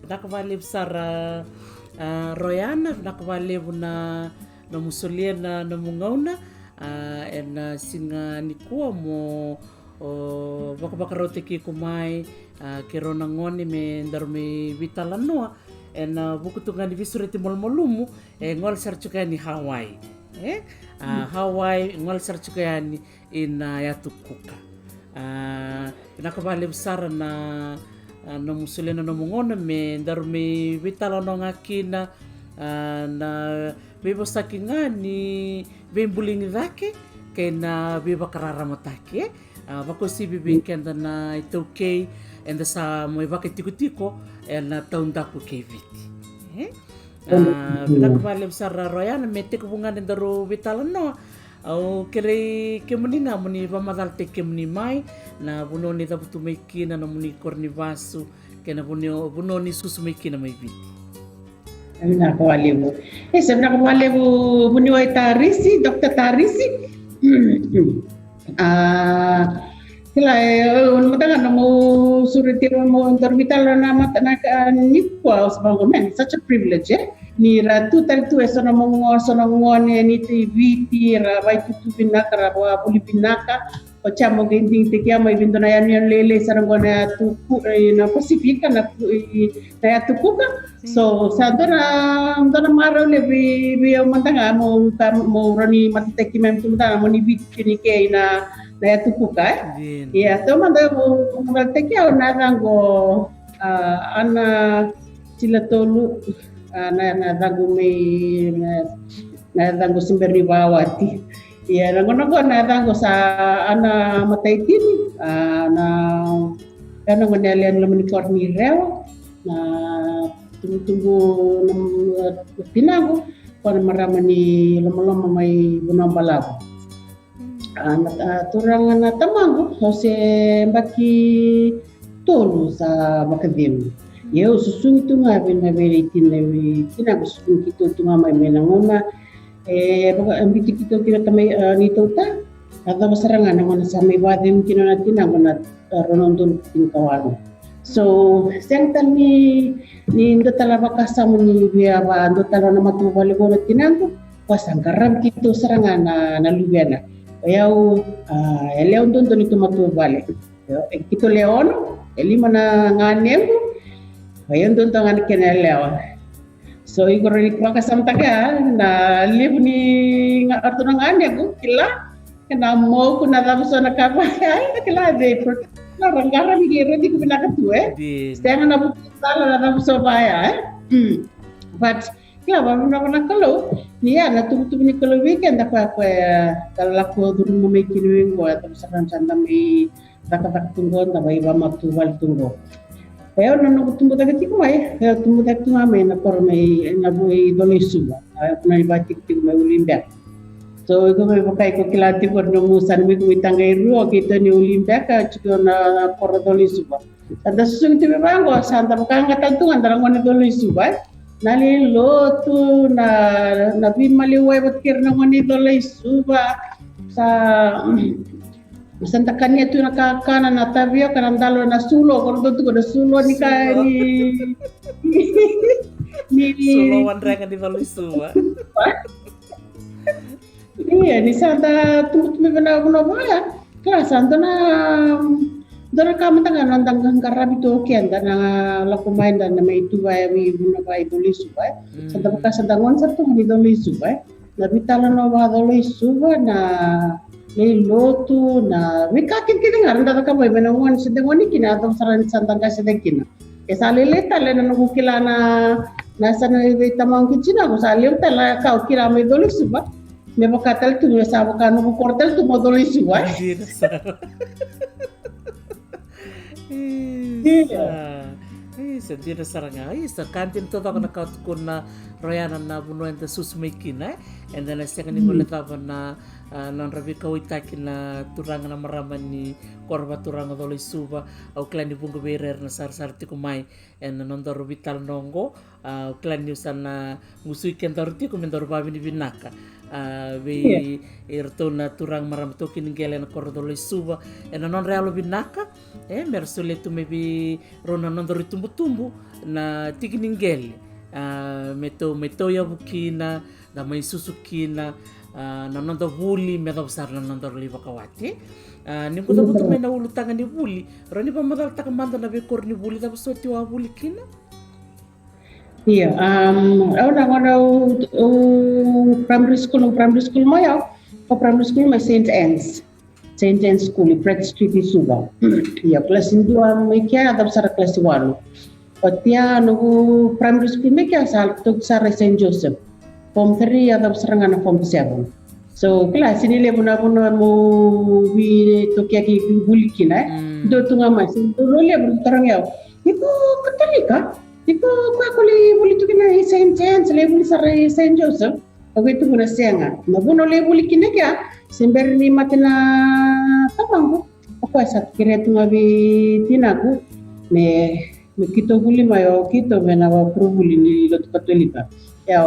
nakavalevo sara Royana, nakavalevo na musoliana na mungauna na singa nikua mo vakavakaro te ki kumai ke rona ngoni me ndaro me vitalanoa na vukutunga ni visure te molmolumu ngol sarchukani Hawaii Hawaii ngol sarchukani ina yatukuka nakavalevo sara na musoliana na mungona me ndaro me vitalanoa ngakina na bebosaki ngani bembulingi dhake kena bebakarara matake vakosi bibikenda na itokei enda sa mo vake tiko na taundaku keviti nakavalevo sara Royana me te kubungane ndaro vitalanoa au kere kemuninga muni vamadal te kemuni mai na bunoni tabutumekina na muni kornivasu kena bunoni susumekina mai viti. Nakavalevo. Nakavalevo muniwai Tarisi, Dr. Tarisi. Kila matanga na mo suritiro mo intervital na mata na nikwa sabango men, such a privilege ni ratu taritu na mo ni viti ra vai tutu binaka ra wa puli binaka o chamo gending te kia mai vindo na yan lele sarangona tu na Pasifika na ya tukuka so sadara maro le bi matanga mo rani matiteki mem tumda mo ni viti ni ke na ya tukuka ya to manda mo teki na rango ana silatolu na rango me na rango simberi wawati ya rango na rango sa ana mataitini na kana ngonalian lamani korni rew na tunggu pinago para maramani lama-lama may bunambalago turangan na tamango hose baki tolu sa makadem eu susung itu ngaben na veritin na pinago susung kito tunga may menangona baka ambiti kito kira tamay nito ta ada masarangan naman sa may wadem kino natin ang na ronondon tinkawan so sengtan ni ndo talaba kasama ni biaba ndo tala na matubali ko na tinango pasangkaram kito sarangan na lubiana ayaw leon doon ito matubali kito leon lima na nganem ayun doon to ngani kenelewa so igor ni kasam taga na live ni arto ng ane kila kana mo kuna tapos na kapay kila de Rangara bigero di ko pinakatu Staya na bukala na so baya but kila ba na kalau niya na tutu ni kalau weekend ako talako dulu mo may kinuwing ko at sa sanda may tak tunggo na ba iba matuwal tunggo kaya nung tunggo dagiti ko may tunggo dagiti may na por may na buhay dolisuba na iba tik may ulimbyak so iko may bakay ko kilati ko no musan mi kumitangay ruo kita ni ulimbyak chiko na por dolisuba ada susung tibe bango santa bakanga tantungan darang ni dolisuba nali lotu na bimaliway batkir na ngoni dolisuba sa Santa Kanya tu nakakana na tabio kanandalo na sulo kordo tu na sulo ni sulo wandra di dolisuba iya ni santa tumut me bana baya kelas santa na dora kami tanga nandang karabi to kian dan laku main dan na itu baya mi buna baya dolisuba santa bekas santa ngon satu ni dolisuba na bitala no ba dolisuba na lotu na wikakin kita ngaran data ka boy menongon sedengoni kina atau saran santang ka sedekina esale leta le na nugukila na sana tamang kichina ko sale tala ka kira me dolisuba me bakatal tu me sabo ka no kortel tu mo dolisuba sentira saranga sa kantin to na kaut kun na Royana na bunuan ta susmekina and then second ni mula tava na non rabi kawitaki na turanga na maraman ni korba turanga dolo isuba au klani bunga berer na sar tiku mai and non doro vital nongo klani usana ngusui kentor tiku mendor babi ni binaka we irto na turang maram toki ningele na korba dolo isuba and non realo binaka mersole tu maybe rona non doro tumbu na tiki ningele meto ya bukina na may susukina nanonda vuli me besar nanonda liba kawati ni ko dapat may naulutangan ni vuli rani pa madal takamanda na bekor ni vuli tapos so tiwa vuli kina iya orang primary school mo ya primary school may St. Anne's School Pratt Street Suba iya kelas 2 may kaya tapos sa kelas 1 Patia no primary school may kaya sa St. Joseph Form 3 atau serangan Form 7. So kelas ini le muna mo wi to kya ki bulikin do tunga mas do le bertarang ya iko katolika iko makoli buli to kina Saint James le buli sa Saint Joseph oke itu muna senga na buno le bulikin kya sember ni matena tapango apa sa kire tunga bi tinaku me kito buli mayo kito mena wa pro buli ni lo katolika ya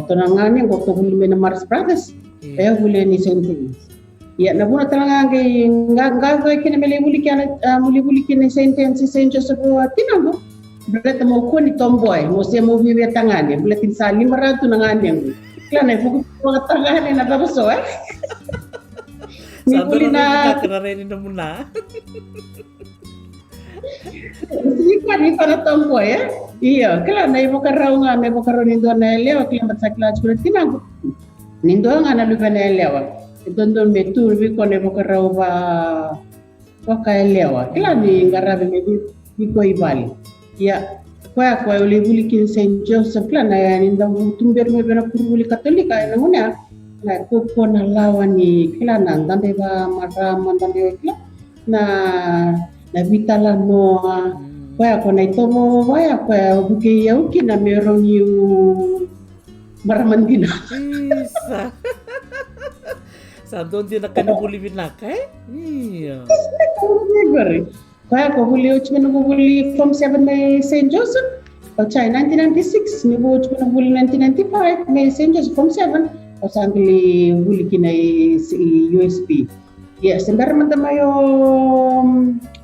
tonangane ngo to buli mena Mars Brothers ya buli ni sentence ya na buna talanga nga kene mele buli kene sentence Saint Joseph tinango berarti mo ko ni tomboy mo se mo vive tangane berarti sa 500 nangane klane fuku mga tangane na tapos ni buli na karareni na muna Sikari para tomboy iya kala na ibo karaw nga may karaw nindo na lewa kaya sa class ko tinang nindo nga na lupa na lewa don me turbi ko na ibo karaw ba kaya lewa kala ni ngarabe me di ko ibali ya kwa uli bulikin Saint Joseph kala na nindo tumber me bena kuruli katolika na muna na ko na lawan ni kala na ndande ba maraman ndande kala na vitala no Waya ko na ito mo, waya ko buki yaw kina meron yung maraman gina. Isa. Sa doon din nakanubuli binaka Iya. Waya ko huli uch manubuli Form 7 may St. Joseph. O chay 1996, nibo uch manubuli 1995 may St. Joseph Form 7. O sa angli huli kina USP. Yes, sembar man tamayo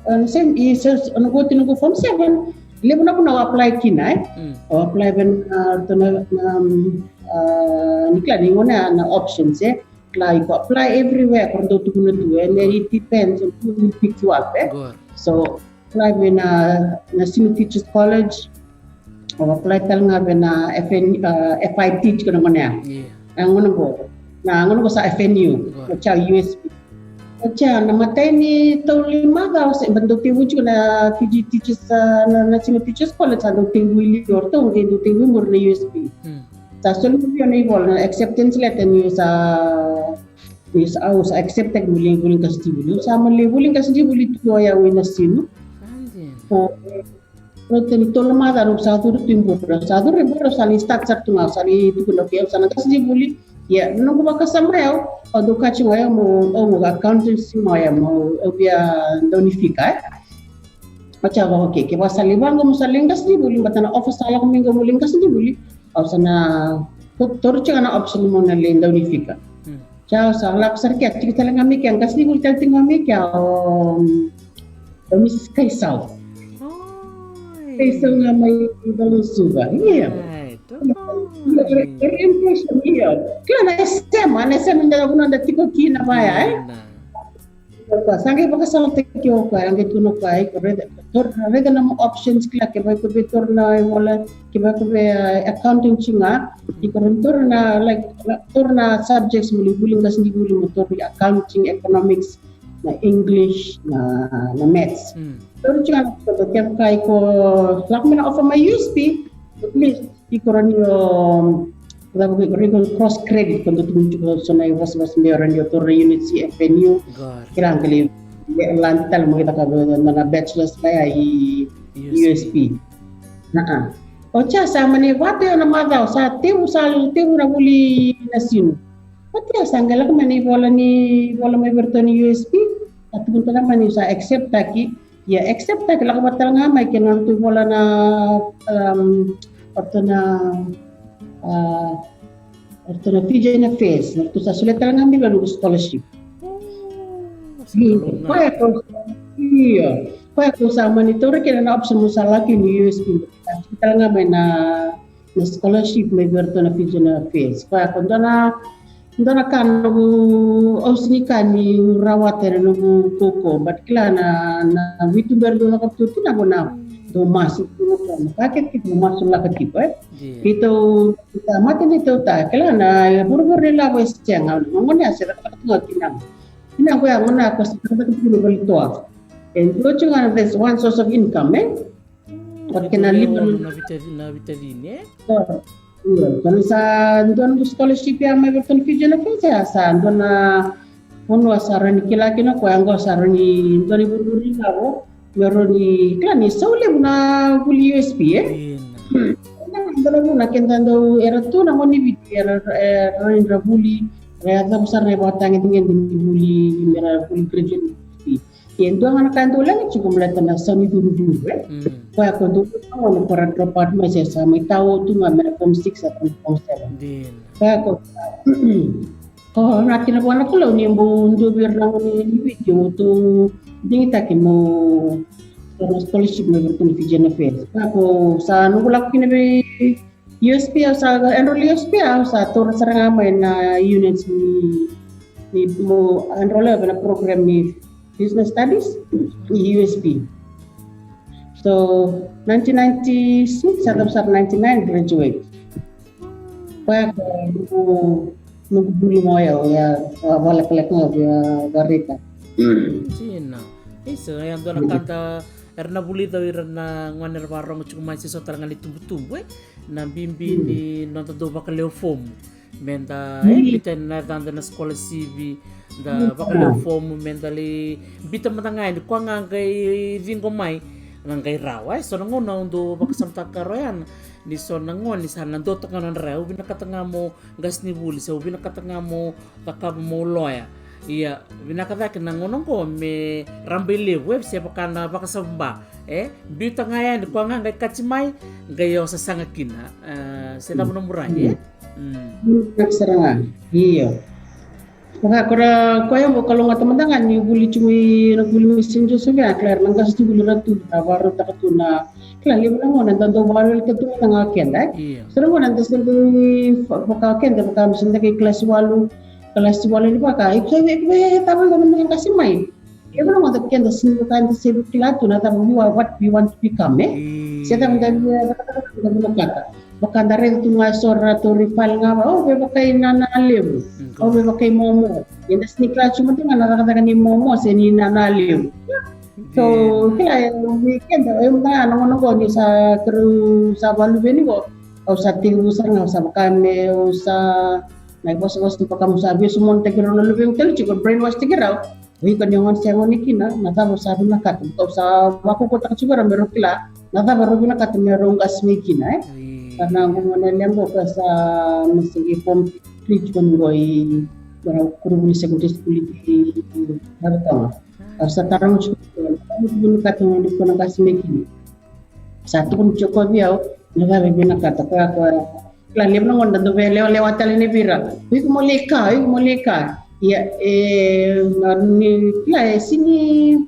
ano ko tinugo Form 7 lebo na ko na apply kinay apply ben to na nikla ni ngona na options apply everywhere kung do tuno to and it depends on who you pick you up so apply ben na Senior Teachers College o apply tal nga ben na FI teach ko naman ya ang ngono ko sa FNU sa USP namatay ni tahun 5 daw sa bandok tiwo na PG teachers na Senior Teachers College sa Dr. Willie Dorto ng Dr. Willie na USP. Sa solution na ibol na acceptance letter niyo sa accepted muling kasi dibuli. Sa muling kasi dibuli to ya wina sino. Pero tenito lamada ro sa duro timbo sa duro reboro sa ni start sa tunga sa ni tukuno kaya sa kasi dibuli ya nung kumakasama yaw o kachi waya mo accountancy mo ya mo obia donificar acha ba okay ke basa libang mo sa lingkas di buli batana office sala ko mingo mo lingkas di buli o sana toru chiga na option mo na lenda donificar cha sa lap sar ke tikita lang kami ke angkas di buli talting kami ke Mrs. Kaisao nga may dalusuba iya impression iya kila na sema ndio kuna ndatiko kina baya kwa sange baka sa tekyo kwa ang tuno kwa ko reda na mo options kila ke ba ko betor na wala ke ba ko accounting chinga ikoron tor na subjects mo libuling na sindi mo tor accounting economics na English na maths tor chinga ko kaya kai ko lakmina offer my USP at least ikoron yung cross credit kung tutunjuk ko sa na was meron yung tour unit si FNU kailangan kali lantal mo kita ka na bachelor's kaya USP Ocha sama ni wate na madao sa tiu na buli na sino. Pati asangala ko mani bola may bertoni USB at kung tala mani sa accept taki ya accept taki lako batal nga may kinan tu bola na orto na PJ na face na tu sa sulit talaga nga may scholarship. Kaya ko iya kaya ko sa monitor kaya na option mo sa laki ni USB talaga may na scholarship may berto na PJ na face kaya ko ndona kan no ausni kan ni rawatere no koko but kila na vitu berdo na kaptu tina bona do masuk ko paket kit masuk la kit itu kita mati ni tu ta kila na buru la wes chang ngone asira ka tinang ko ya ngona ko sa ka puro balito and do chunga there's one source of income what can I live na vitamine Kan sa doon scholarship yang may berton fee na fee sa doon na ono asaran kilaki na ko ang asaran ni doon iburi na ko meron ni klani sauli na buli USB doon na kentando era tu na mo ni era era buli era da besar na batang dengan buli mera buli graduate yang tu anak kan tu lang cukup melihat na sami dulu kaya ko doon ako para dropout may sa may tao tu nga mera form 6 at form 7 kaya ko natin ako anak ko lang yung bundo birang ni video tu dingita ki mo scholarship na bertun fi jena fe kaya ko sa nugulak kinabe USP sa enroll USP sa tur sarang may na units ni mo enroll na program ni Business Studies USP. So 1996 atau 99 graduate. Kaya nubuli mo ya balik-balik mo ya garita. Sina. Isa yang doon kanta erna buli daw na ngwaner warong cuma masih so tarangan tumbu-tumbu na bimbi ni nonton do bakaleo form. Menta biten na danda na sekolah CV da bakaleo form mentally bita matangay kwa nga kay vingo mai nangay rawa so nangono do bakasamta karoyan ni so nangon ni sana do takanan raw binakatanga mo gas ni buli so binakatanga mo takab mo loya iya binakata ka nangono ko me rambile web siapa kana bakasamba bita ngayan kwa nga kay kachimay gayo sa sangakina sila mo muray Serangan, iya. Maka kaya kalau nggak teman-teman ni buli cumi buli mesin jo sebenarnya kelar nangkas tu buli ratu baru tak tu na kelar lihat orang nanti tu baru itu tu tengah kian dah. Serang orang nanti sendiri pakai kian tapi kami sendiri kelas walu ni pakai. Saya tapi kalau yang kasih main. Ya orang nanti kian dah sendiri kan sendiri kelas tu nanti what we want to become Saya tak mungkin Baka dari itu ngasor atau rival nga ba bakay nanaliw bakay momo yung snikla cuma tu nga nakakatakan ni momo sa ni nanaliw so kaya yung weekend yung mga ano ko ni sa kru sa balubeni ko o sa tingusan nga sa kami o sa nagbos-bos pa kamo sabi sumonte kiro na lubeng tel chiko brainwash tigiraw wi kan yung siya mo ni kina natabo sabi na kat sa wako ko ta siguro meron kila natabo ro na kat meron asmi kina karena mengenai ko sa masih form 3 cuma goi barang kurung secondary school di Harta. Sa tarang school bunu katong di ko nakasmeki. Satu pun cukup biao naga bibina kata ko lalim na ngonda do lewat ni bira. Wi ko moleka. Ya ni kla sini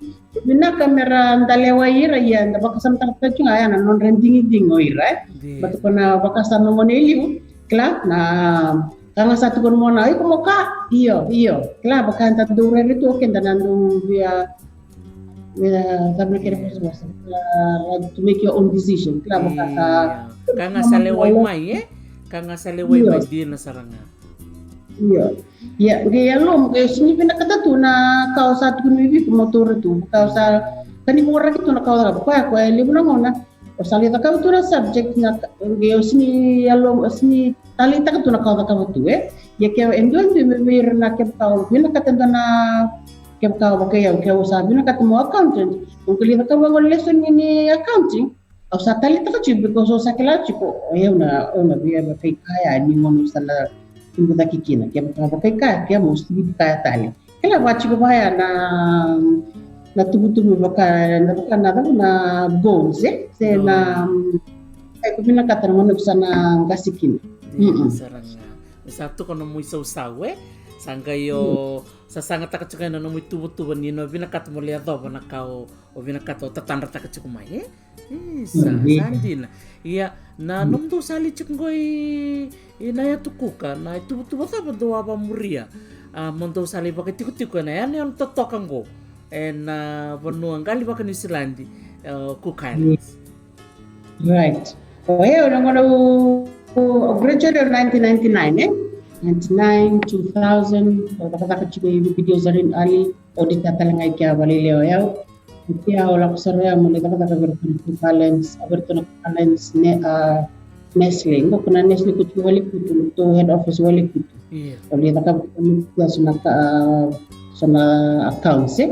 bina kamera ndalewa ira ya ndabaka samtang tachunga ya non rendingi dingo ira batu kona bakasan no moneliu kla na kanga satu kon mona ko moka iyo kla baka anta dure itu oke danandu via tabi kere to make your own decision kla baka kanga saleway mai kanga saleway mai di na saranga Ya, gaya lom kayak sini pinakata tu na kau satu kun bibi motor tu kau sa kani mura gitu na kau apa aku libu na ngona osali ta kau tu na subject na gaya sini lom sini tali ta tu na kau tu ya kau endon tu bibir na kau pinakata na kau pakai yang kau sabi na kata mo accountant kung kali ta kau lesson ini accounting au sa tali taka chi because o sakela chi ko ona via ba kai kaya ni ngono sala tumbu ta kikina ke ba kai kaya ke mo sti kaya tali kela ba chi ko baya na tubu na goals se na kai ko bina kata ngono sana ngasikin saranga satu kono mo isaw-saw sangga yo sasanga takachuka no mo tubu-tubu ni no bina kata mo lia do na kao o bina kata tatanda takachuka mai sandina iya na nomdo sali chukngoi ina ya tukuka na tubu-tubu ta do aba muria mondo sali baka tiku-tiku na yan yon totokango na vanuang gali baka New Zealand Cook Islands. Right. Oh, yeah, I'm going to graduate in 1999, 99, 2000, kata-kata juga video zarin ali, audit talangai kia bali leo yao. Kia olah kusaraya mulai kata-kata berbentuk balance, berbentuk balance Nestle. Kau kena Nestle kutu wali kutu, tu head office wali kutu. Kalau dia tak sana accounts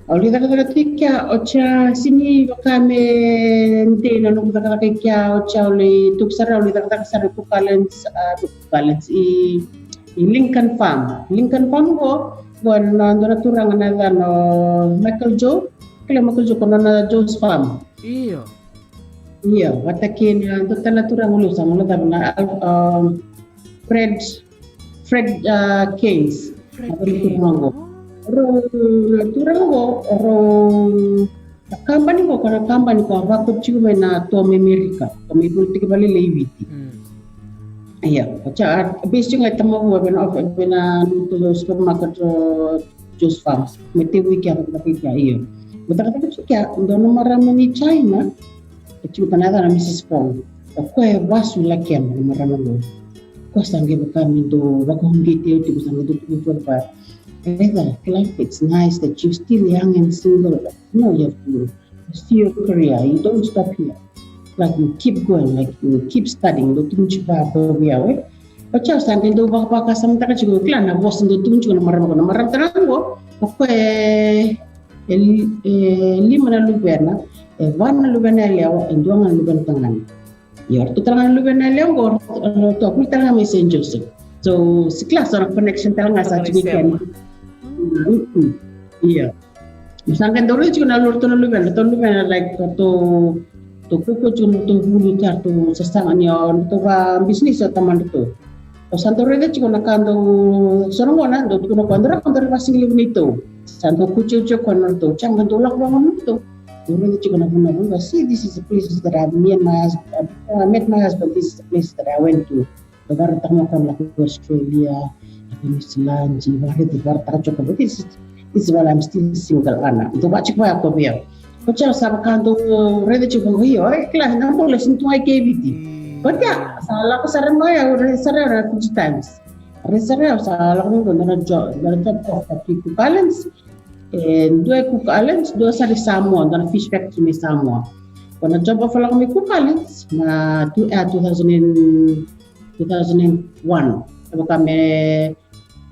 Olida kata tikia ocha sini kame nte na nung kata kia ocha oli tuksara olida kata sara ku balance i Lincoln Farm go na ndona turanga na no Michael Joe kono na Joe's Farm iya watakin ndotala turanga lu sama na Fred Keynes turango company ko avako chiume na to America kami politik bali leiviti iya cha basically ngai tamo bena to supermarket Joe's Farm mete wiki apa kita iya kata chikia ndono maramani China chiuta na Mrs. Pong ko wasu lakiam maramano ko sange bakami do bakongite uti kusange do pa it's nice that you're still young and single. No, you have to pursue your career. You don't stop here. Like you keep going, like you keep studying. Do tunjuk ba we. Baca sampai do baka sama tak juga klan na bos do tunjuk na marama tanango. Ko lima na luberna, wana luberna leo, and dua na luberna tangan. Yor tu tangan luberna leo gor to aku tangan messenger. So sekelas orang connection tangan sa weekend. Iya. Misalkan dulu juga nalur tu like to kuku cuma tu bulu car tu sesanganya tu bisnis atau teman itu. Santo reda juga nakando sorong do tu nakandra kandra pasing libu itu. Santo kucu kono tu cang tolak bangun itu. Dulu juga nakuna see this is the place that I met my husband. This is the place that I went to. Baru tamu kan lagi Australia. New Zealand, this is while I'm still single anak. Itu baca apa aku biar. Kau sama kantor reda cukup hiyo. Kelas nak boleh sentuh KBT. Baca salah kesaran saya kesaran 2 times. Kesaran salah aku dengan job tapi Cook Islands. Dua Cook Islands, dua sari Samoa dan fish factory ni Samoa. Kalau job apa lagi Cook Islands na 2001. Kalau kami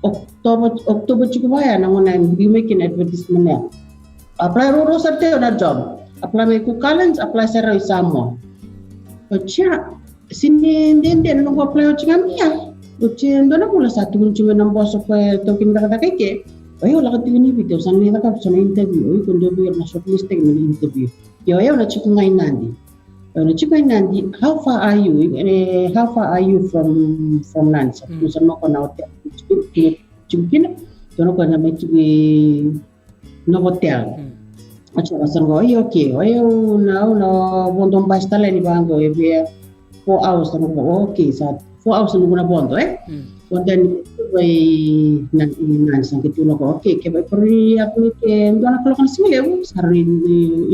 Oktober cukup bayar namun we make an advertisement ya. Apply roro sarte na job. Apply me Cook Islands, apply sa Samoa. Baca sini dia nunggu apply kami ya. Baca ndo na pula satu cuma nambah supaya token kata keke. Ayo lah kata ini video sana kita kan sana interview. Ayo kundo biar masuk list dengan interview. Yo na cukup ngai nanti. How far are you? How far are you from Nancy? Misalnya kau nak hotel, mungkin kau nak hotel. Macam macam kau, okay. Now bondong pasta ni bang kau, 4 hours tu kau, okay. 4 hours tu kau nak bondo, Bondo ni Nancy yang kita nak okay. Kau pergi aku ni, kau nak keluar sini hari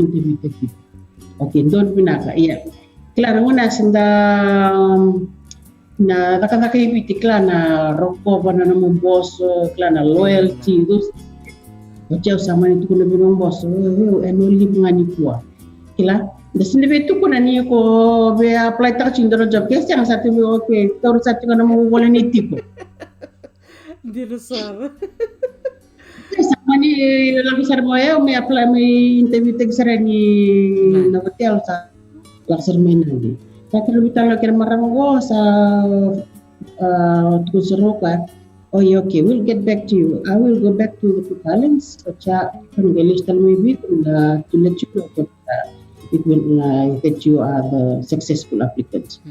interview kita. Okay, don't pinaka. Iya. Claro, una senda na kaka ibiti klana roko bana na mumboso klana loyalty dos. Ocha sama itu kuna binomboso. Enoli mngani kwa. Kila da sinde betu kuna ni ko be apply ta chindoro job kes yang satu be okay. Tor satu kana mo boleh ni tipo. Dia sabe. Sama ni lagi sarmoya me apply me interview tek sarani na hotel sa laksar mainan. Tapi lebih tahu kira marang go sa tukun ka. Oh yeah, okay, we'll get back to you. I will go back to the Talents. Cha kan gelis tal maybe to let you know that it will that you are the successful applicants.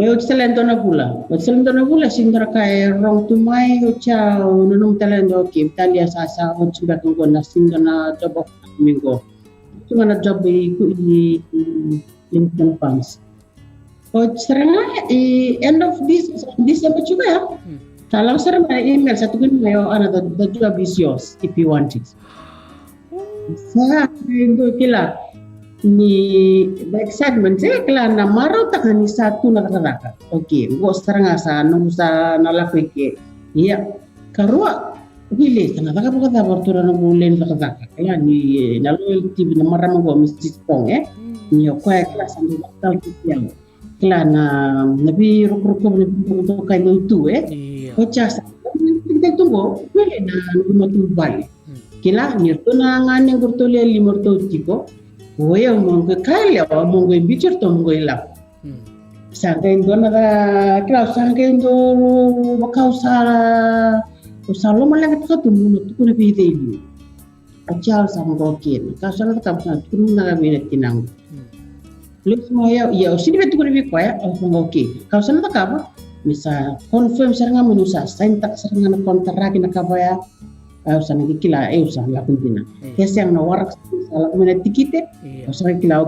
May talento na pula. Talento na pula sindra kay rong tumay cha nunum talento okay. Italia sa chimba ko na sindra na job of mingo. Cuma na job ku i LinkedIn funds. O seranga end of this December juga ya. Kalau serang email satu kan mayo the job is yours if you want it. Sa itu kila ni the excitement saya kila na maro tak ni satu na kata. Okay, go serang asa no sa nalakoy ke. Iya, karua Wili, tanataka po kata portura na bulen sa kata. Kaya ni naloyalty na maramang go Mrs. Pong niyo kwa klasa ng bakal kitiyan. Kila na nabi ruk-ruko na pinto kayo ito O chasa, kita tunggu, wili na gumatubal. Kila nirto na nga niyang kurtuli limorto tiko. Oya monggo kaya monggo imbicer to monggo ilap. Sangkain do na kila sangkain do bakau sa lo malang ka tumuno to na pide ini. Achal sama gokin. Kasana ta kapsa tunu na gabi tinang. Let's mo ya sini betu ko ni ko ya ngoki. Kasana ta kaba misa confirm saranga menusa sign tak saranga na kontrak na kabaya usah nagi kila usah la kuntina yang na warak sala kumena tikite usah kila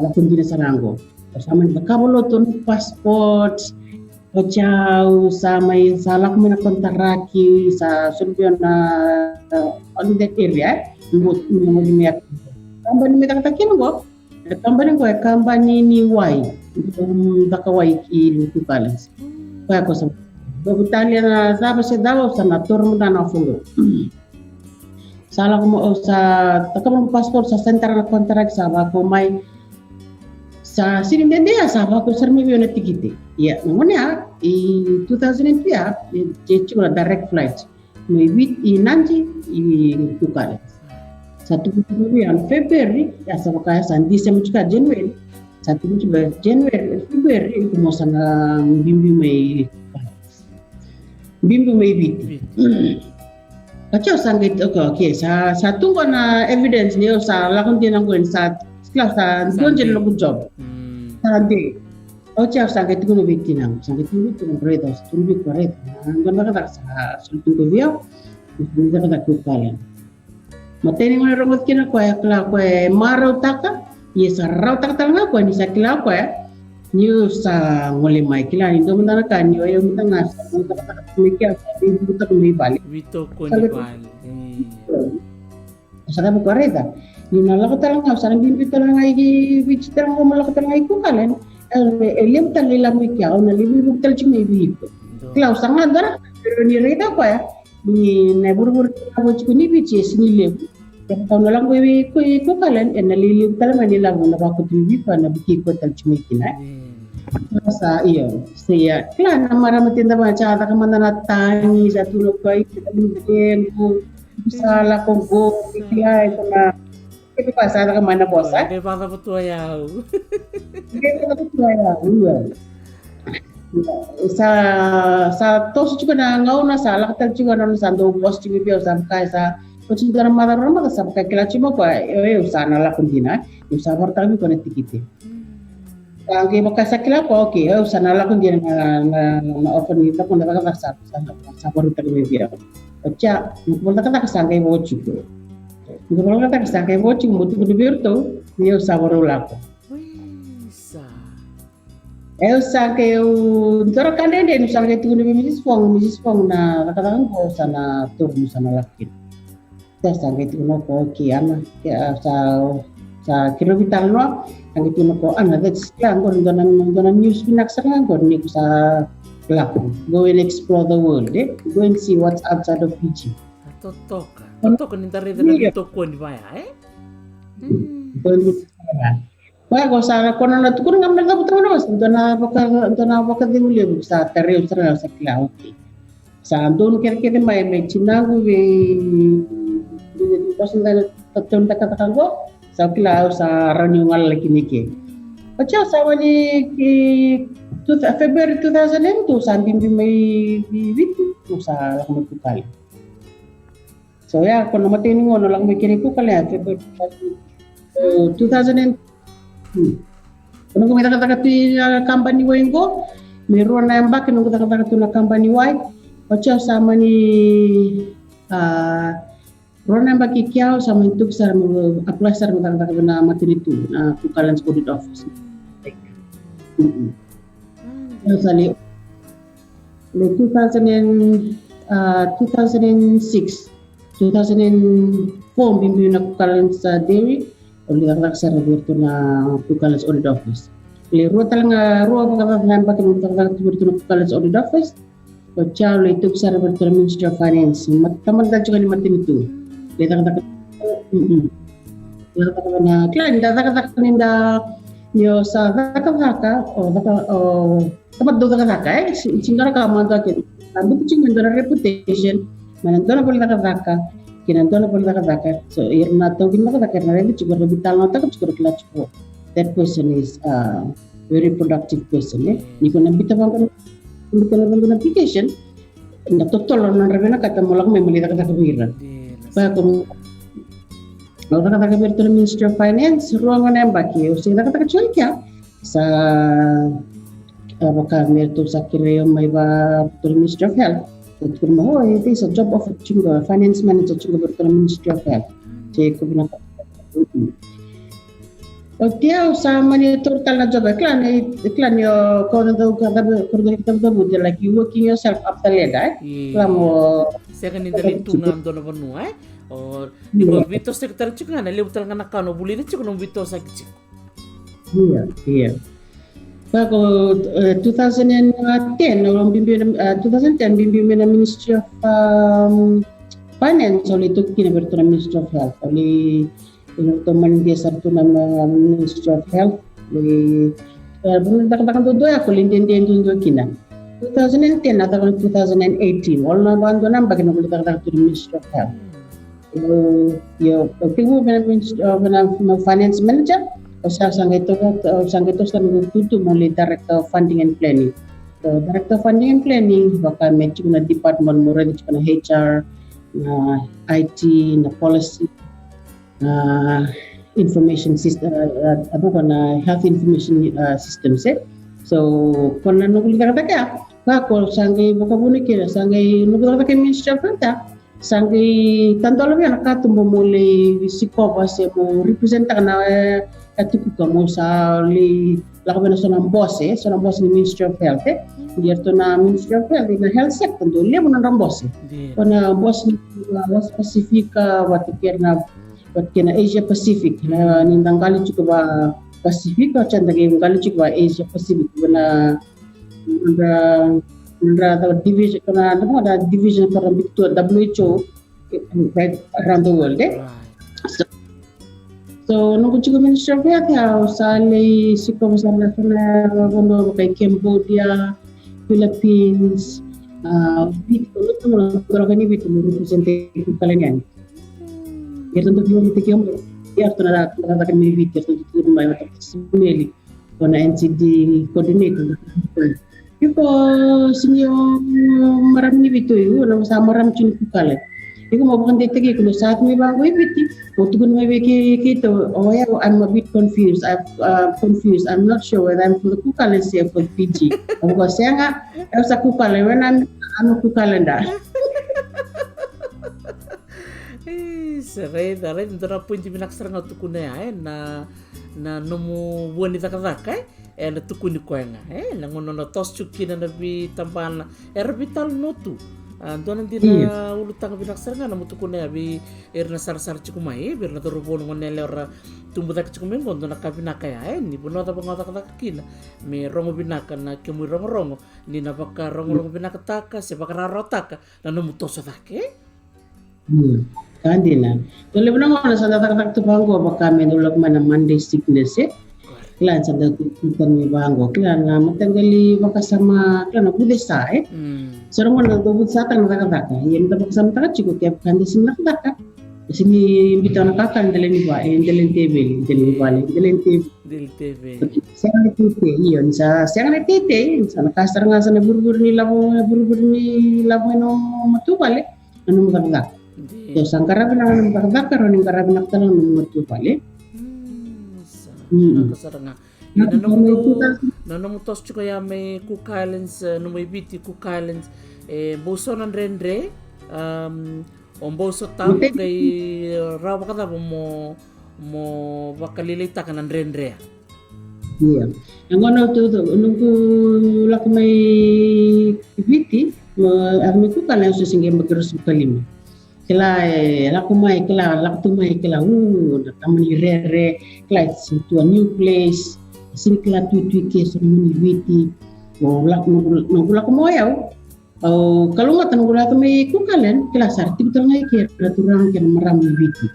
la kuntina sarango sama ni kabolo ton passport Ojau sama sala kumena kontrak sa sulbion na on that area mbut ngolimek kambani meta takin go kambani ni wai dakawai ki lukukalas Kaya ko sa Italia na sabi sa daw sa natur mo na fundo. Sala ko mo sa takam passport sa center na contract sa ko may sa sininde dia sa ko sir mi na tikite. Ya, ngone i 2002 jechu na direct flight. May bit i nanti i tukale. Sa tubuyan February ya sa kaya sa December ka January. Satu juga Februari itu mau sana bimbi mai biti. Kacau sangat okay. Satu na evidence ni sa lakon din ang sa kelas sa doon jadi lagu job. Nanti, kacau sangat itu na biti nang sangat itu na berita, tulis berita. Anggon kata sa sultan kuviau, kita kata kukalian. Materi mana rambut kena kau marau taka. Yes, raw takatanga ko ni sa kila ko niyo sa ngoli mai kila ni do manda kan niyo yung tanga sa mikya sa buta ko may bali Vito ko ni bali sa ko reda ni nala ko talanga sa bimbi talanga i which talanga mo la ko talanga ko kalen elim talila mikya na libi buktal chimi bi ko kila sa ngandara pero ni reda ko ni na burbur ko ni bi ches ni lebu Kau nalang ko kalen naliliw talaga nila mo na bako tibi pa na biki ko tal chumikina. Sa iyo. Siya kaya na marami tinda ba cha ta kamana na tani sa tulog ko itin ko sala ko go kaya ito na ito pa sa ta kamana bosa. Kaya pa po to ayaw. Kaya pa po to ayaw. Sa tos juga na ngauna sa laktal juga na sa do boss tibi sa kaya sa Pocintara marama ka sa kaya chimo ko usana la kundina usaba tabi ko na tikite. Kaya makasakila ko okay usana la kundina na offer ni ta kung dapat sa paru tabi biya. Ocha mula ka sangkay mo chuko. Mula ka sangkay mo chuko mo tu birto ni usaba la ko. Sangkay ndoro kanende sangkay tu ni Mrs. Pong na katakan ko sana turno sana lakin. Sangkay itu no ko kiana sa kilometer no ang itu no ko that's lang ko donan news pinaksaran ko ni sa club go and explore the world go and see what's outside of Fiji toka ni tare na toko ni baya Kaya ko sa kono na tukun ngam na putang no dona baka dimuli sa tereo sa club sa doon kere may chinago Kasi tatun katakan ko sa kilaw sa ranyungal laki niki. Baca sama Februari 2002 sambil may vitu sa lang may kukal. So ya, kung namatay nung ano lang may kinikukal ya, Februari 2000. Kung kumita kata ti company wine ko, meron na yung back nung kata na company wine. Baca sama ni Rona baki kiao sama itu besar apply sar kata na matinitu na kukalan sa audit office. Sali le 2006 2004 bimbi na kukalan sa dairy oleh ang sa Roberto na kukalan sa audit office. Le ruwa talaga pagkakata na baki nung Roberto na kukalan sa audit office. Baca le itu besar Roberto na Ministry of Finance. Tamad na juga ni matinitu. Kata na klan kata ninda yo sa kata tempat do kata singkara ka manda ke ambu cing mendora reputation manandona boleh kata kinandona boleh kata so irna to gimana kata karena itu juga lebih talent tak juga kelas ko that person is very productive person ni ko nambita bang kan application na total na rebena kata mulak memeli kata kebiran Bago kata Roberto ng Ministry of Finance, ruangan yang baki, sila kata kecuali kya sa kami itu sa kireo may ba Ministry of Health. Itu mo it is a job of chunga finance manager chunga Roberto ng Ministry of Health. Jadi ko binaka. Dia sama ni total na job klan yo kau tahu kata kita like you working yourself up the ladder. Lamo Saya kan dari tungan dono benua or di bawah Vito sekretar cik ngana lew tal ngana kano buli ni cik no Vito sakit cik. Iya. Bago 2010 orang bimbing 2010 bimbing na Ministry of Finance oleh itu kini bertu na Ministry of Health oleh teman dia satu nama Ministry of Health oleh tak tuh aku linden tuh kina 2010 atau 2018 wala bando nang bagay ng kulitak to the Ministry of Health yo pingu na finance manager o sang ito sa tutu muli director of funding and planning so director of funding and planning baka medyo na department mo rin na HR na IT na policy information system na health information systems so kung ano kulitak Kako sangai buka buni kira sangai nukar pakai Ministry of Health sangai tanto lebih anak katu memulai sikopa se mo represent na atu kamu sali lakukan sonam boss ni Ministry of Health dia tu na Ministry of Health na health sector tu dia pun orang boss wana boss ni spesifika wat kena Asia Pacific na nindang kali cukup ba Pacific atau candagi kali cukup ba Asia Pacific wana ada division ada division for WHO right around the world so nung juga Ministry of Health ya usali sikom sana kono kay Cambodia Philippines kalau kan itu representative kalian ya tentu kita tikiam ya tuna kata kami itu tentu mai mata semeli kona NCD coordinator Iko sinyo marami bito yu na sa maram chin kukale. Iko mabukan tegi kuno saat may bago ibiti. Utugun may biki kito. Oh yeah, I'm a bit confused. Confused. I'm not sure whether I'm for the kukale or for PG. Ako siya nga sa kukale when I'm kukale nda. Saray nito na po hindi pinaksarang tukuna na nomu wanita kata na tukuni ko nga nangono na tos chuki na nabi tampan erbital notu doon hindi na ulutang pinaksarang na mutukuna bi na sar chikumai bir na turubon ng nelera tumbutak chikumai doon na kabinakaya ni puno ta pangata kina may rongo binaka na kemu rongo ni na baka rongo binakataka se baka rarotaka na numutoso take Kandi na. Tole mo na sa tatak to banggo baka may dulog man ng Monday sickness Klan sa dagutan mi banggo. Klan nga matanggali makasama klan ako desa So mo na dubud sa tang nakataka. Yan ta makasama ta chiko kaya kandi sin nakataka. Sini imbitaw na kakan dalhin ba dalhin table dalhin table Del TV. siang na tite iyon sa siang na tite sa nakasar nga sa nabur-bur ni labo no matubal ano maganda Di. so sang karabi na ng bakar ning karabi na talang ng matubal Sa Mm. nakasara nga. Nakasara. Nanamutos chuko ya may Cook Islands, no may biti Cook Islands. Buso ng rendre. Omboso tamo kay rawa ka mo bakalilita ka ng rendre. Iya. Ang ano to nung ko lak may biti ami ko kala sa singe magros kalim. Kila lak kumai kila lak tumai kila tamani rere kila to a new place. Sini kila tu ke so muni biti. Lak lak mo yaw. Kalau nggak tanong gula kami kukalan kila sarti betul ngai ke peraturan kena meram biti.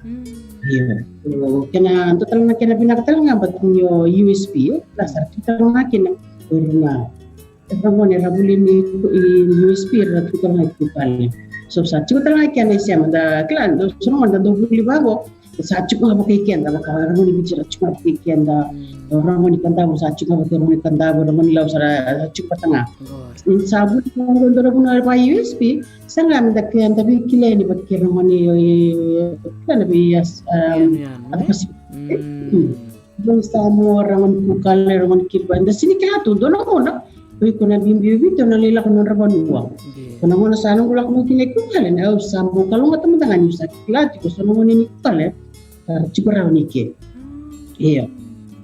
Iya. Kena total na kena pinakatal nga bat nyo USB kila sarti betul ngai kena urna. Ito ni rabulin ni USB total ngai kukalan. So sarti betul ngai kena siya manda kila do suno manda do buli bago. Sarti ko nga pakikian da baka rabulin bicara cuma pakikian da orang ni kanta mo sarti ko nga ni kanta mo naman law sa cuma tengah. Sabun kalau dorong pa USB sangat mendak yang tapi kila ni bakir mani kan lebih apa sih belum sama orang bukal orang kilban da sini kila tu dono mona ko na bimbi bito na lila ko raban uang kana mo na sana ko lang kila ko kala na sambo kalau ngat tangan ni sa kila ko sono mo ni kala chikura ni ke iya.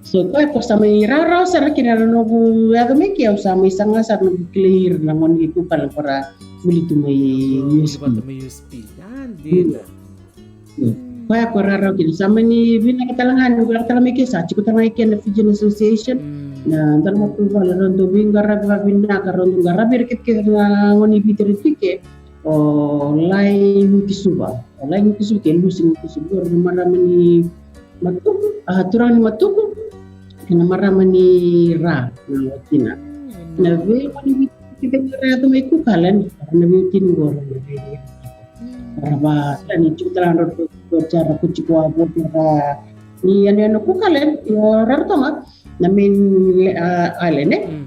So kaya po sa may raraw sa kinara no bu agame kaya sa may sanga sa no clear na mo ni ko pala para muli to may USB. May USB. Yan din. Kaya ko raraw kin sa may binakatalangan ko lang talamay kisa chiko tamay ken na Fijian Association na dal mo ko wala ron do bingarab binakaron do garabir kit na ngoni bitritike o lain kisuba ke lusing kisuba maramani matuko aturan ni matuko kena maramani ra na latina na ve mani kita kira to may kukalan na ve tinggor raba ni chutran ro cara kuchikwa bo ra ni ano kukalan yo rarto nga na min alene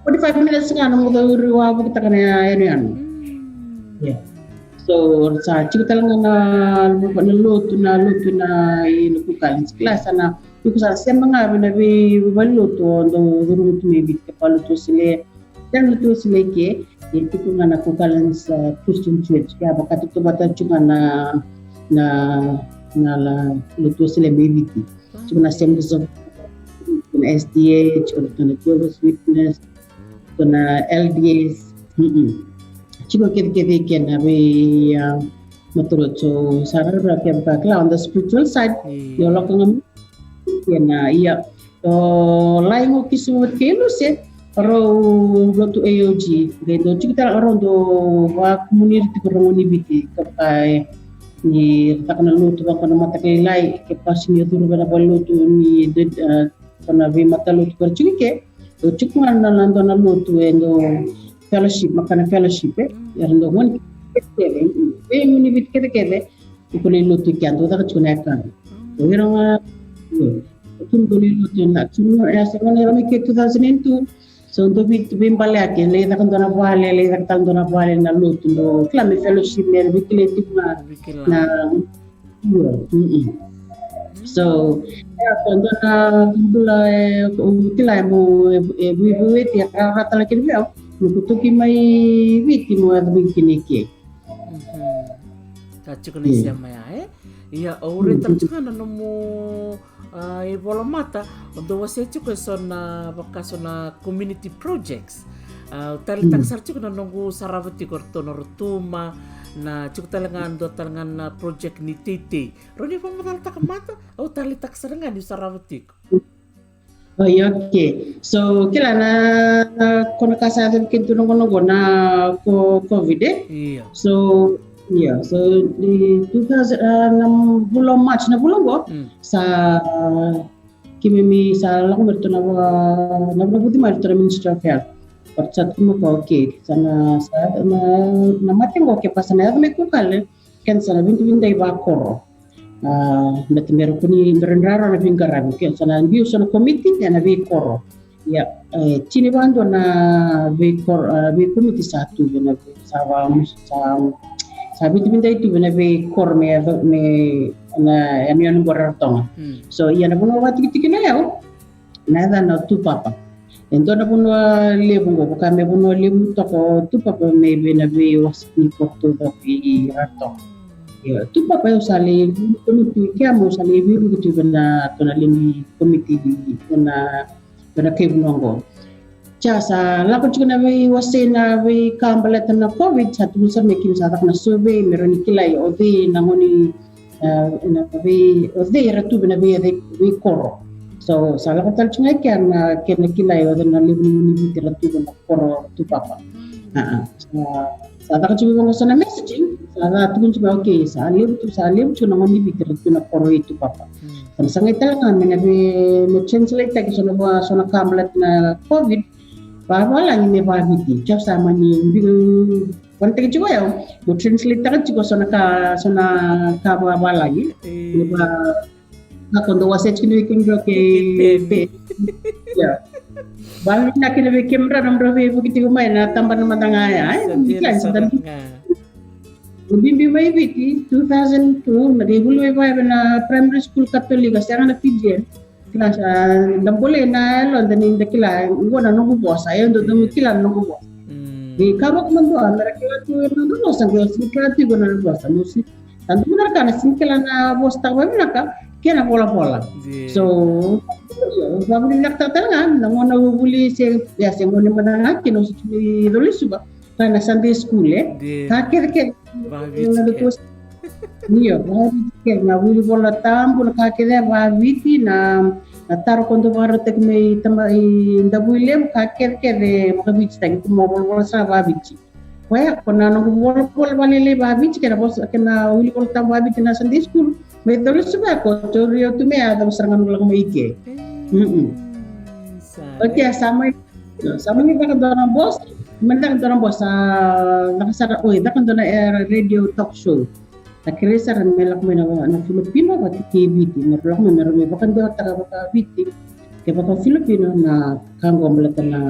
45 minutes nga no mo ruwa bo kita kana ano yeah. So sa chika lang na luto na inukukalan sa klasa na yung sa siya mga baluto do durut may bit kapaluto sila dan luto sila ke ito ko nga nakukalan sa Christian Church kaya baka ito bata chunga na luto sila baby ti chunga na Assemblies of SDA chunga na Jehovah's Witness na LDS Chico kid can have a maturut so sarah rakyat bakla on the spiritual side yo lokang na iya to lain mo kisumot kelo se pero lotu AOG gendo chikita around do wa community ko ni biti kapay ni takna luto ba kono matakay lai ke pasin yo turu ba luto ni kono vi mataluto per chike to chikman na lando na luto endo fellowship makana fellowship yarando mon kete muni bit kete ko le lutu kyanto ta chuna kan to wiranga tum ko le lutu na chuna ya se ngone rami ke 2002 so do bit bimbale ake le ta kan dona vale le ta kan dona vale na lutu do klami fellowship ne bit le tipna na so ya kondo na bula utila mo buibuit ya rata lagi dia nukutuki mai witi mo at bikiniki Tacho ko na siya maya iya ore tacho na no mo bola mata ondo wasecho ko na bakaso na community projects talitang sarcho ko na nungu saravati korto no rutuma na cukup talangan do talangan project ni Titi. Roni pa matalita ka mata? O talitak sarangan yung sarawati ko. Okay. So kila na kono kasado kintu nung na COVID Iya. So yeah, so di 2000 bulan March na bulan ko sa kimi sa lang merto na buti merto na Ministry of Health. Percat mo ko okay sana sa na mating ko ke pasana may ko kale ken sana bintu-bintu iba koro. Mbak meru kuni merendrara na bingkarabi ken sana biu sana komiti na bi koro. Ya, cini bando na bi komiti satu na sa bintu-bintu itu na bi kor me na amian borartonga. So iya na puno wati tiki na yao. Na na tu papa. Ento na puno lebu ngo kame puno lebu toko tu papa me bena be was ni porto da bi rato. Ya tu papa yo sale komiti kiamo sale biru gitu bena tona lini komiti bena ke bunongo. Sa lakon chika na be wase na be kambala na covid satu bulan mekim sa tak na survey meroni kilai ode na ngoni na be ode ratu bena be koro. So sa lakon tal chunga kan kilai ode na libni ni bi ratu bena koro tu papa. Sa tak chunga ngo sana messaging sa tukun chunga okay sa libu chunga ngoni bi ratu na koro itu papa. Sa ngita nga mena be no translate ta kisona kambala na covid. Baba lang may babiti. Diyo sama ni kontek juga ya. Mo translate ta juga sona baba lagi. Diba na kondo waset kini kimro ke ya. Bali na kini kimra namro be bukiti kumay na tambah na matangaya. Ay, biglan sa tanti. Bimbi may biti 2002 nagigulwe pa na primary school Katolika sa na PGN. Kelas dan boleh na lo dan inda kila ngona nungu bosa ya ndo dum kila nungu bosa di karo mando andara kila tu nungu bosa ke kila tu gona bosa musi dan benar kan kila na bosta wa minaka kena pola so babu nak tatangan ngona buli se ya se ngone mananga kino suli dole suba kana Sunday school kakir ke niyo babiti na buli bola tambu kakir babiti na taro kondo baro tek me tama ndabu ilem kakir babiti tagi mo bol sa babiti waya kona no bol balile babiti kena bos kena uli bol tam babiti na Sunday school me dole suba ko torio tu me ada serangan ulang me ike okay sama ni bakal dona bos mendak dona bos nakasara dakon dona radio talk show. Akhirnya saya melak na Filipino pati KBT merlak meron bahkan dia taga BT ke baka Filipino na kanggo melata na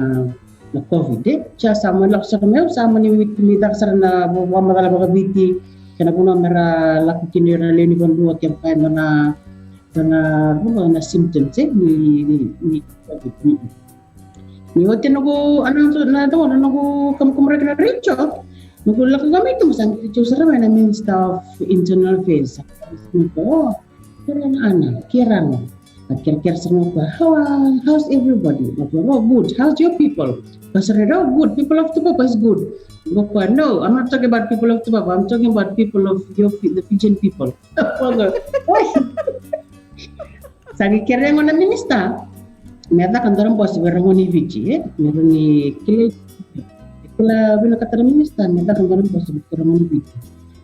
COVID siya sama lak sa sama ni midak sa na madala baka BT kana puno mera lak kinira leni bandua ke kay na symptoms ni COVID ni wote nago na do kamkumra na richo. Nagulak kami itu masang itu serem na Minister of Internal Affairs. Nako, kirana. Kira-kira semua how's everybody? Oh, good. How's your people? Pasarado, good. People of Tupapa is good. No, I'm not talking about people of Tupapa. I'm talking about people of the Fijian people. Sagi kira yang mana minister? Mereka kan dorong bos berangoni Fiji, meroni kile. Kila bila kata minister, mereka kan dorong bos berangoni Fiji.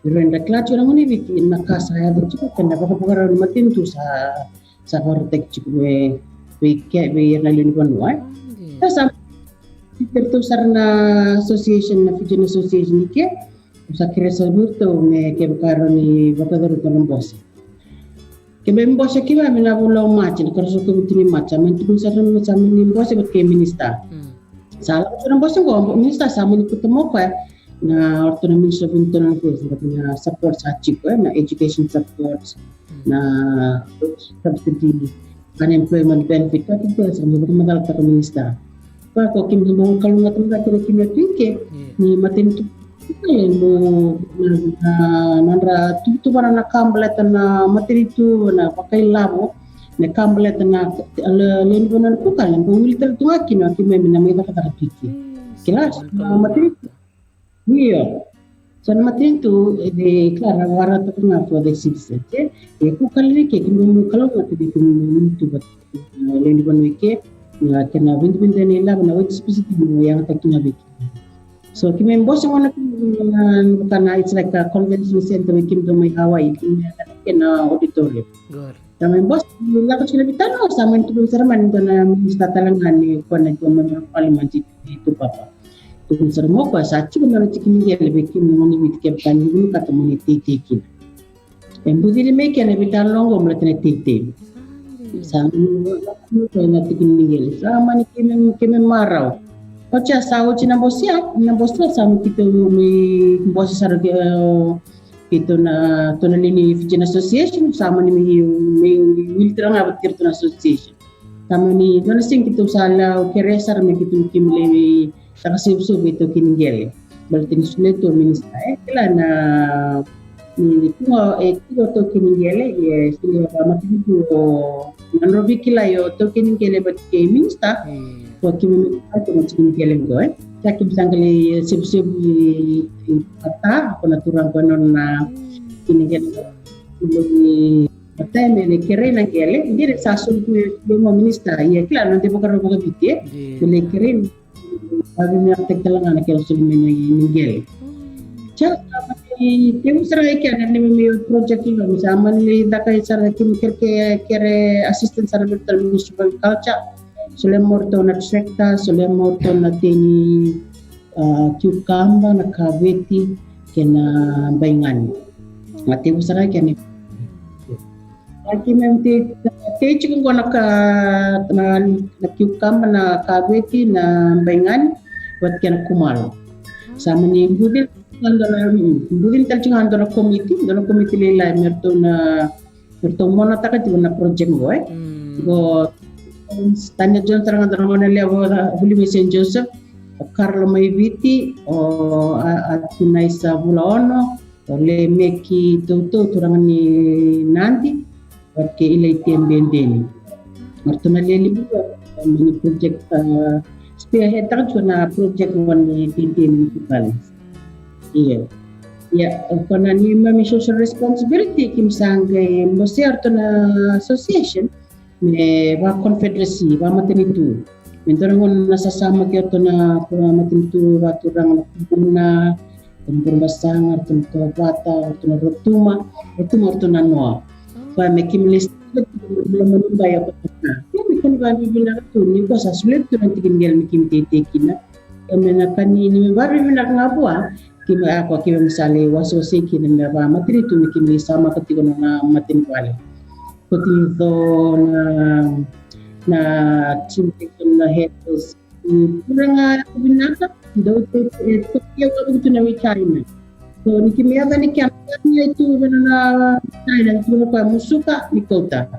Bila hendak kelacur berangoni Fiji, nak saya tu cukup kena pakai rumah tintu sa hortek cukup be lalu ni panwai. Sa itu sarana association na Fijian association ni ke, sa kira sabur tu me ke berkaroni pakai dorong bos. Kebembos kiba mina bulo macam kalau suka bitini macam mentu sarana macam ni bos ke minister. Salah orang bos ko minister sama ni ketemu ko na autonomy of internal affairs na support sa chip na education support na subsidy unemployment benefit ka kita sama magal ta minister. Pa ko kim mo kalungat mo ka kira ke ni matin tu mo nandra tu para na kambaleta na matiritu na pakai labo na kambaleta na len bonan ko kan ko wilter tu akin me na may kata kiti kelas matiritu iya san matiritu de clara wara to na for the citizen ko kalri ke mo kalungat di ko tu bat len bonan ke na kena bin ni labo na wait specific yang takina biki. So kami bos yang mana karena it's like a convention center kim do may Hawaii kena auditorium. Good. Kami bos lakukan sila bitano sama itu serman itu na minista talangan ni kuan itu parliament itu papa. tu sermo pa sa chi na chikin ngel be kim moni bit ke kan ni ka to moni tikin embudi me ke na bitan longo mla tene tikin sa ko na tikin ngel sa mani kim marau ocha sa ochi na bosia sa kita mi bosia sa itu na lini Fijian Association sama ni mi wiltra nga batir to association sama ni dona sing kita sala keresar me kita kim lewi takasib-sub itu kiningel baltin suleto minista kila na ni tuwa to kiningel ye sila matidu nanobi kila yo to kiningel bat ke minista ko kimi to kiningel go Yakin sangkali sib-sib kata ako naturang konon na kinigyan patay may kere na kele hindi rin sasun ko yung mga minista iya kila nanti po karoon mga biti kule kere bago niya tegtalangan na kaya sulimin na yung Cak yung sarang ikan na may project yun sama nila dakay sarang kere assistant sa municipal culture Solemos na trekta, solemos na tini cucamba na kaweti kena baingan. Mati usara kene. Lagi memang teach ko na cucamba na kaweti na baingan buat kena kumal. Sama ni budil talcing andora komiti lelai merto mona taka na project go Tanya John terang terang lewo buli Saint Joseph Carlo Maiviti o Atunaisa Bulaono le meki toto turangan ni nanti perché ilai tiembendeni martona leli ni project spearhead na project ni tinti municipal iya ya kana ni mami social responsibility kim sangai mosiar to na association me wa confederacy wa matinitu mentorangon nasasama kaya to na matinitu wa turang na berbasang atau to bata atau rotuma to na noa pa me kimlis belum menubaya petana ya bikin ba bibina to ni ko sa sulit to nanti kinggel mi kim tetekina emena kanini baru bina ngapua kimi ako kimi misale wasosi kini ba matinitu mi kimlis sama ketika na matin wale Putito na cinta na hetos kurang binasa daw ito kaya ito na China so ni kimia ba ni kaya itu na China itu pa musuka ni kota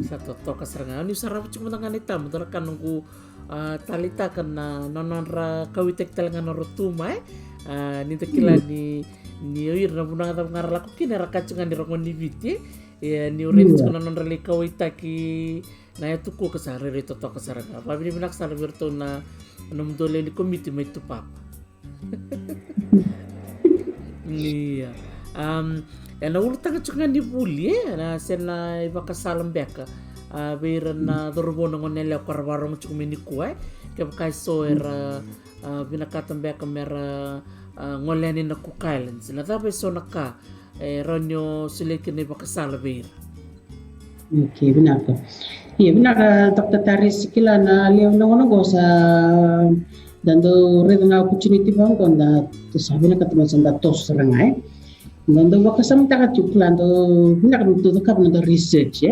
sa toto kasarangan ni sarap cuma tangan itam motor kan nunggu talita kana nononra kawitek talangan rotuma nita kila ni oir na bunang atau ngarala ko kinara kacungan di rongon ni biti ya ni urin kuna non reli kawita ki na itu ko kasare rito to kasaraga pa bini binak sa virtu na nom dole ni komite may tu papa iya na ulutang kacungan ni buli na sena iba kasalam beka biran na dorbono ngonele karwarong cumini kuai kaya soer binakatan beka mera ngoleni na Cook Islands na tapos so naka ronyo sulikin iba kasala beir. Okay, benar. Iya benar Dr. Taris kila na leo nongo sa dando red na opportunity bang konda to sabi na katuma sa tos rangai. Dando wakasam ta ka chuklan do benar to kap na research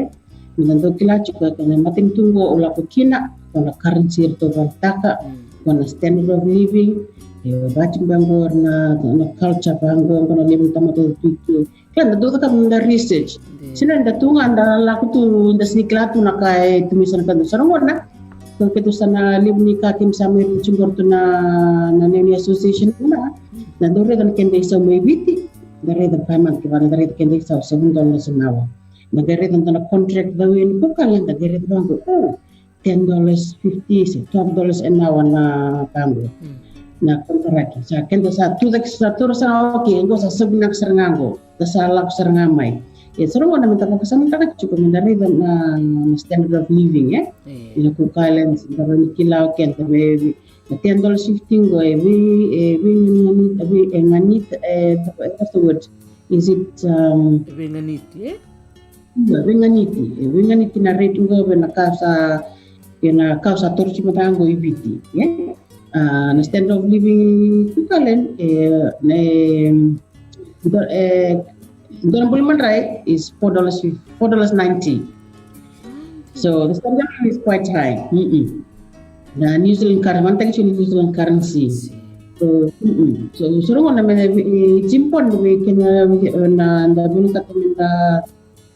dando kila chukla kana mating tungo ula ko kina kana currency to taka kana standard of living bacing bangor na culture bangor kana living tamato itu kan do ka munda research sinan da tunga anda laku tu da sniklatu na kai tumisan kan sarong warna so ketu sana livni ka kim samir chungor tu na nani association na do re kan kende sa may biti da re da payment ki bana da re kende sa $7 nawa da re kan na contract da win ko kan da re bango $10.50 $12 an hour na bango na kontraki sa kendo sa tudak sa turo sa okay ngo sa subnak sarangango da sa lap sarangamay sarong na minta ko kasama ta cukup mendari na standard of living ina ko kailan sa kilaw ken ta be $10.50 go nganit afterwards is it nganiti nganiti na rate ngo be na kausa turo si matango ibiti na standard of living kukalen Don Bullman Rai is $4.90. So the standard is quite high. Na New Zealand currency, New Zealand currency. So suruh mana jimpon we kena na bulu kata minta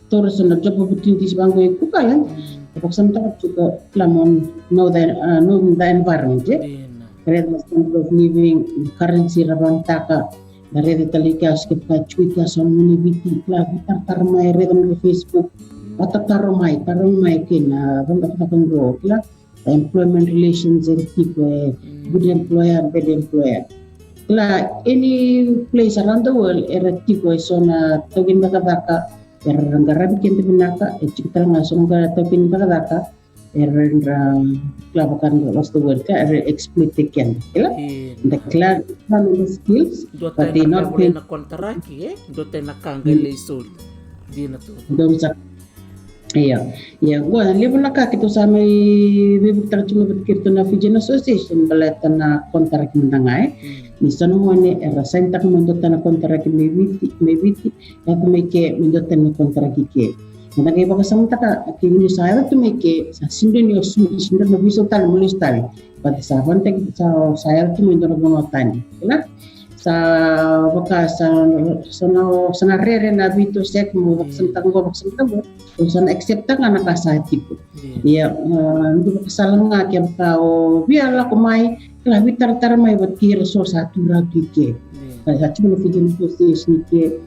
terus na job opportunities bangku kukalan. Tapi sometimes juga lamon know the environment. Red standard of living currency rabantaka. Dari talika skipka cuika somuni biti klavi tarmai redam di Facebook atau tarmai kina bangka go kila employment relations and people good employer bad employer kila any place around the world era tipo sona togin baka era ngara bikin binaka cikta nga songa togin baka era klabakan was the word era exploit ken kila the clan skills but they not pay na kontraki dote na kangale isul di na to iya gua libu na kakito sa may bibuktar cuma betkirto na Fijian Association baleta na kontrak mendangai ni sono ne era sentak mendota na kontrak mebiti ya pemeke mendota na kontrak ke na kay baka samta ka kini saya tu meke sa sindon yo sindon na biso tal mulis tal pati sa kontek sa saya tu mendota na tani kila sa baka sa rere na bito sek mo sentang go sana accept nga nakasati ko ya hindi ko kasalang nga kaya tao biarlah kumai kala bitar may bat ki resource satu ragu ke sa cuma Fijian Association ke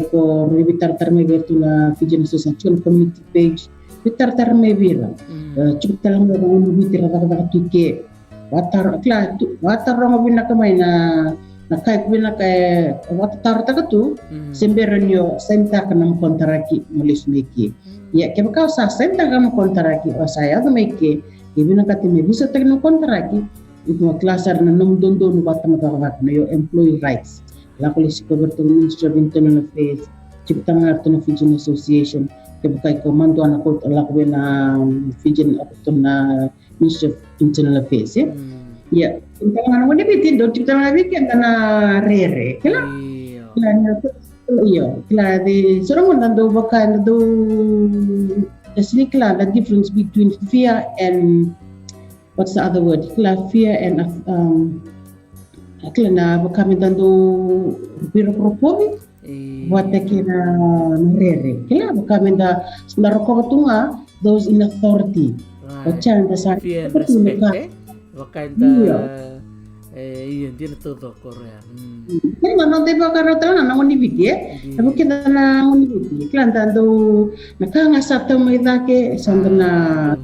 ko bitar may bertu na Fijian Association community page bitar may bira cuma talang nga ng bitir ragu ke watar rong binakamay na kahit binakay watar takatu semberan yo senta kanam kontraki mulis meki ya kaya kau sa senta kanam kontraki o saya to meki ibinakati me bisa tekno kontraki itu klasar na nom dondo no batam tawakat no yo employee rights la polisi ko bertemu Ministry of Internal Affairs ciptang arto na Fijian Association kaya kay komando anak ko la ko na Fijian na Ministry of Internal Affairs ya Intangan mo ni bitin do kita lagi kan na rere kila kila di soro mo nando baka do asli kila the difference between fear and what's the other word kila fear and kila na baka mi nando biropropobi wate kina rere kila baka mi da naroko tunga those in authority Right. Fear and respect Wakanda iya dia todo Korea. Kaya nang diba karotan na ngoni video tapi kita na ngoni video klan tando nakanga sa may dake sandana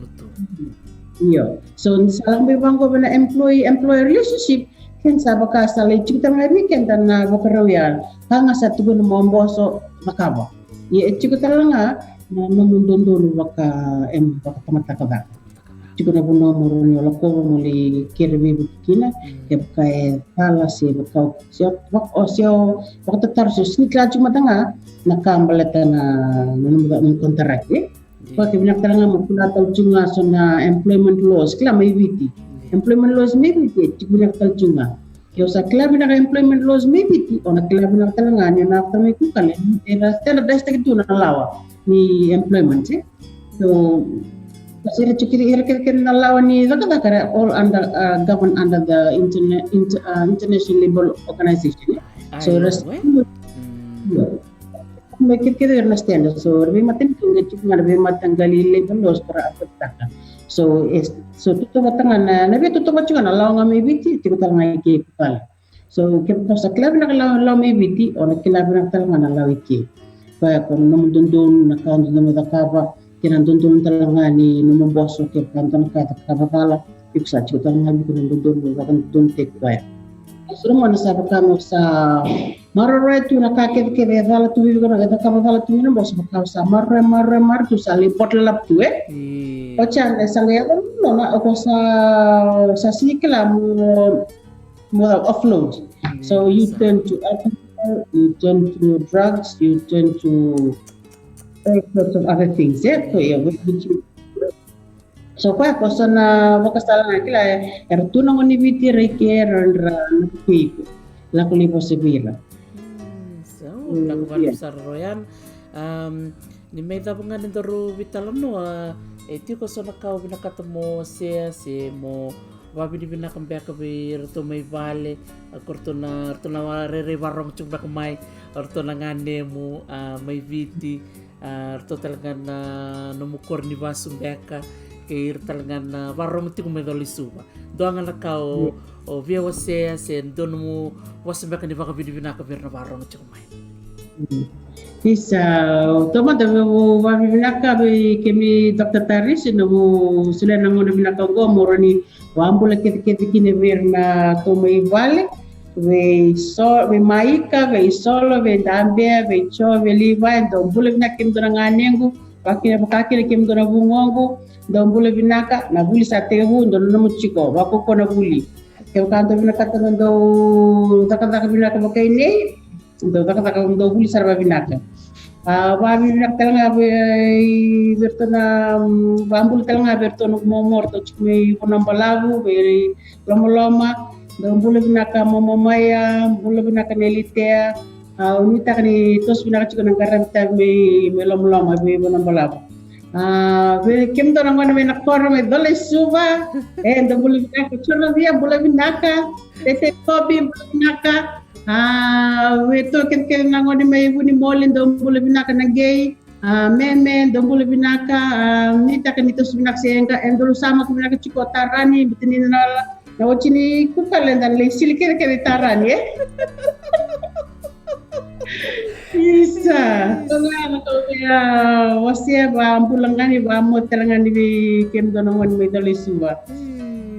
iyo so salang may bangko na employee relationship ken sa baka sa lechuk tang weekend na bakarawian hanga sa tugon mo mboso makaba ye chikuta nga na namundondo baka baka tamataka Juga na puno moron yo lako muli kirbi bukina ke kai tala se bakau sio waktu tar so snikla cuma tanga nakambaleta na nunumba kontrak Pake binak talanga mapula tal junga sona employment laws kila may biti employment laws may biti binak tal junga kaya sa kila binak employment laws may biti o na kila binak talanga niya na after may kukale era standard desta gitu na lawa ni employment so kasi kira-kira nalawa ni zakara all under governed under the international labor organization so kira-kira understand so lebih matin kung cuma lebih matanggali labor laws para afektakan so tuto batangan na tuto batangan nalawa nga may biti tiko talanga iki pala so kaya sa club na nalawa may biti o na club na talanga nalawa iki kaya kung namundundun nakandun na madakaba kinandundun talaga ni numumboso ke kantan ka takabala iksa chuta ngabi kinandundun bakandun tekbaya suru mo sa bakamo sa marore tu nakake ke dala tu bigo na da kabala tu ni boso bakao sa marre tu sa lipot lap tu pachan sangya no na ko sa sikla mo offload so you turn to alcohol you turn to drugs you turn to lots of other things, yeah. So yeah, So kwa kosa na wakasala na kila tuna ngoni biti reke randra nakuipo la kulipo sebila. So, nakuvalip sa royan. Ni may tapungan ng daro vitalano, iti ko sa nakaw binakatamo siya mo wabi ni binakambaya kabi rito may vale kurto na rere warong chung bakamay rito na ngane mo may viti rito talaga na numukor ni basong beka kay talaga na warong ti kumedoli suba doang na nakaw o via wasea sen doon mo wasang beka ni baka binakabir na warong chung may. Isa, toma da mo binaka be kemi Dr. Taris no mo sila na mo binaka go mo ni wambula kiti kine verna to mai vale ve maika ve solo ve dambe ve cho ve liva do bula binaka kim dona nganengu pakina pakina kim dona bungongu do bula binaka na buli sa tehu do no mo chiko wako ko na buli ke kanto binaka to do takata binaka mo kay ne do takata do buli sarba binaka wabi binak talanga berto na bambul talanga berto no momor to chukme ponambalabu be loma bambul binaka momomaya bambul binaka nelitea unita kani tos binaka chukana garamta me loma be ponambalabu be kem to nangona me nakor me dole suba bambul binaka churna dia bula binaka tete tobi binaka weto ken nangoni may buni molin do bula binaka na gay meme do bula binaka nita kanito binak senga endolo sama ko binaka chiko tarani bitini na wachini ku kalendan le silikere ke tarani isa tanga to ya wasia ba ambulangani ba mo telangani bi kem do nangoni may dole suba.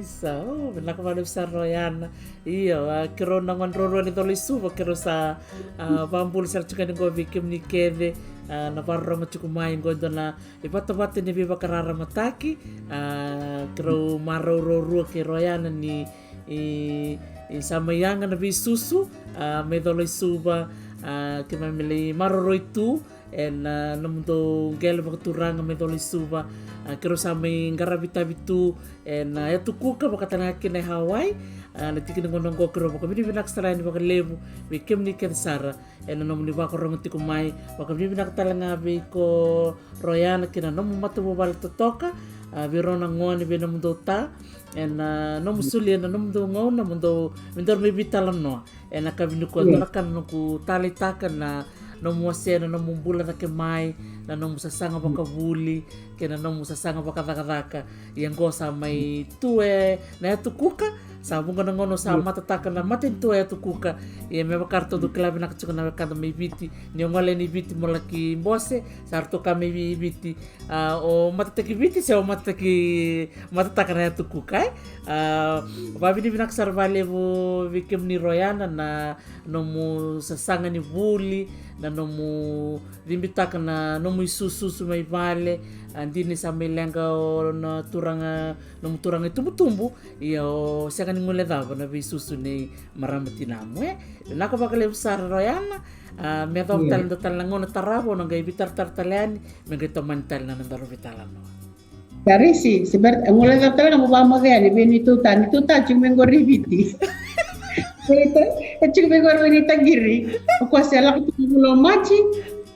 So, nakamalip sa royan. Iyo, kiro nangon roro ni toli suba kiro sa bambul sa chuka ni gobi kim ni kede na parang chukumain godo na ipatabati ni biba karara mataki kiro maro roro kiro yan ni samayangan na bisusu may toli suba kimamili maroro itu en namundo gelo magturanga may toli suba kiro sa may garabita bitu en yatukuka bakatana kina Hawaii natikin ngonong ko kiro baka binak sala ni baka lebu be kem ni kensara en nom ni baka rong ti kumai baka binak talanga be ko royana kina nom matu bal totoka virona ngoni be nom dota en nom sulian nom do ngona mundo mindor me bitalan no en akabinu ko kan ku talitakan na nom wasena nom bulan na kemai na nom sasanga baka buli kena nom sasanga baka daka yang go sa may tue na tukuka sa bunga ngono sa matataka na matin tue tukuka ye me bakarto do klabi na kachukana kada may biti ni ngole ni biti molaki mbose sarto kami biti o matataki biti sa matataka na tukuka babi ni binak sarvale bo vikem ni royana na nomu sasanga ni buli na nomu limbitaka na nomu isusu may vale andini sa melenga na turanga nomu turanga tumbu iyo sa kaning ngule dava na bisusu ni maramati namu nako bakale usar royana me dom tal ngona tarabo nang bitar tartalian me gito mantal na nandaro vitalano Karisi, sebenarnya ngule dava na mo ba mo gani benito tan chung mengori biti Ecik begor wanita giri, aku selak tu bulan maci,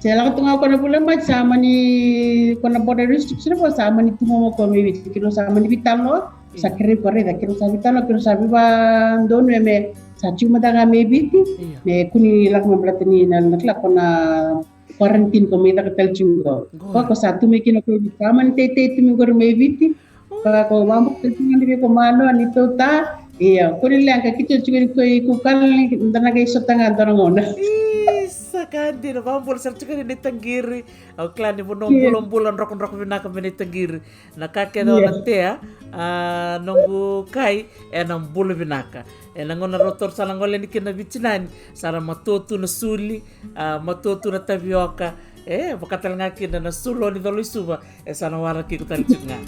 selak tu ngau kena bulan maci sama ni kena border restriction apa sama ni tu mau kau mewit, kira sama ni vital lo, sakri pare, kira sama vital lo, kira sama bang don me, sacu mata kami biti, me kuni lak membelatni nak kena quarantine kau meda ketel cunggo, kau satu mekin aku sama ni tete tu megor mewiti, kau mampu ketel ni kau mana ni tu ta. Iya, kuni lang kakito chukuri ko kukal ndana kay sotanga ndorongona. Isa kandi na bambol sa chukuri ni tangiri. Au klani mo bulan rokon binaka ni tangiri. Nakake do nantea nongu kai nang bulu binaka. Nangona rotor sa langole ni kina bichinan sara matotu na suli, matotu na tapioca. Bakatal nga kina na sulo ni dolo suba sana wara ki kutal chunga.